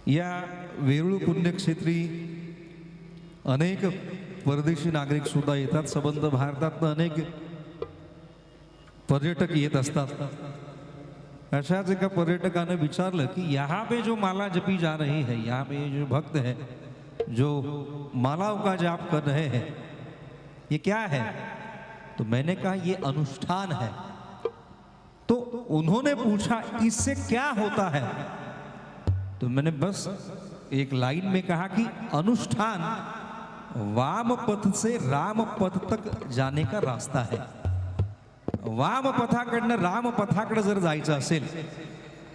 या वेरूळ पुण्यक्षेत्री अनेक परदेशी नागरिक सुद्धा येतात। संबंध भारतात अनेक पर्यटक येत असतात। अशाच एका पर्यटकाने विचारलं कि यहाँ पे जो माला जपी जा रही है, यहाँ पे जो भक्त है जो मालाओं का जाप कर रहे हैं, ये क्या है? तो मैंने कहा ये अनुष्ठान है। तो उन्होंने पूछा इससे क्या होता है? तो मैंने बस एक लाइन में कहा कि अनुष्ठान वाम पथ से राम पथ तक जाने का रास्ता है। वाम पथाकडनं राम पथाकडे जर जायचं असेल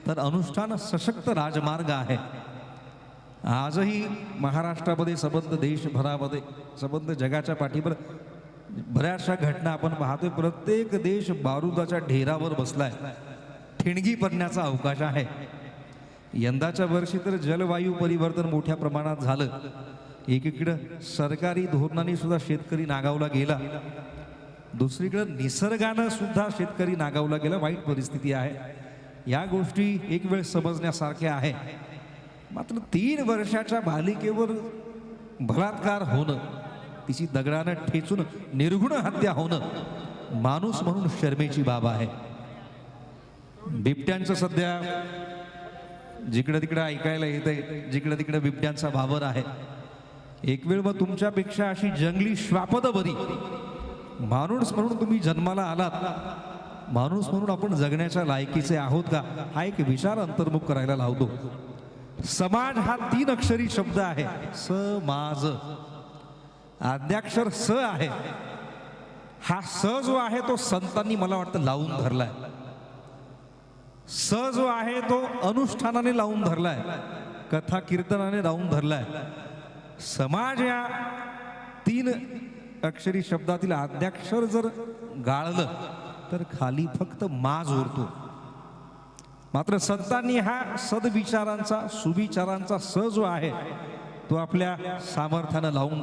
तर अनुष्ठान सशक्त राजमार्ग आहे। आजही महाराष्ट्रामध्ये संबंध देशभरामध्ये संबंध जगाच्या पाठीवर बऱ्याचशा घटना आपण पाहतोय। प्रत्येक देश बारूदाच्या ढेरावर बसलाय, ठिणगी पडण्याचा अवकाश आहे। यंदाच्या वर्षी तर जलवायू परिवर्तन मोठ्या प्रमाणात झालं। एकीकडे सरकारी धोरणांनी सुद्धा शेतकरी नागावला गेला, दुसरीकडे निसर्गाने सुद्धा शेतकरी नागावला गेला। वाईट परिस्थिती आहे। या गोष्टी एक वेळ समजण्यासारख्या आहे। मात्र 3 वर्षाच्या बालिकेवर बलात्कार होणं, तिची दगडाने ठेचून निर्घुण हत्या होणं माणूस म्हणून शर्मेची बाब आहे। बिबट्यांचं सध्या जिकडे तिकडे ऐकायला येतंय, जिकडे तिकडे बिबट्यांचा वावर आहे। एक वेळ मग तुमच्यापेक्षा अशी जंगली श्वापद बरी। माणूस म्हणून तुम्ही जन्माला आलात, माणूस म्हणून आपण जगण्याच्या लायकीचे आहोत का, हा एक विचार अंतर्मुख करायला लावतो। समाज हा 3 अक्षरी शब्द आहे। समाज आद्याक्षर स आहे। हा स जो आहे तो संतांनी मला वाटतं लावून धरलाय। स जो आहे तो अनुष्ठानाने लावून धरलाय, कथा कीर्तनाने लावून धरलाय। समाज या 3 अक्षरी शब्दातील आद्याक्षर जर गाळलं तर खाली फक्त माज उरतो। मात्र संतांनी हा सद्विचारांचा सुविचारांचा स जो आहे तो आपल्या सामर्थ्याने लावून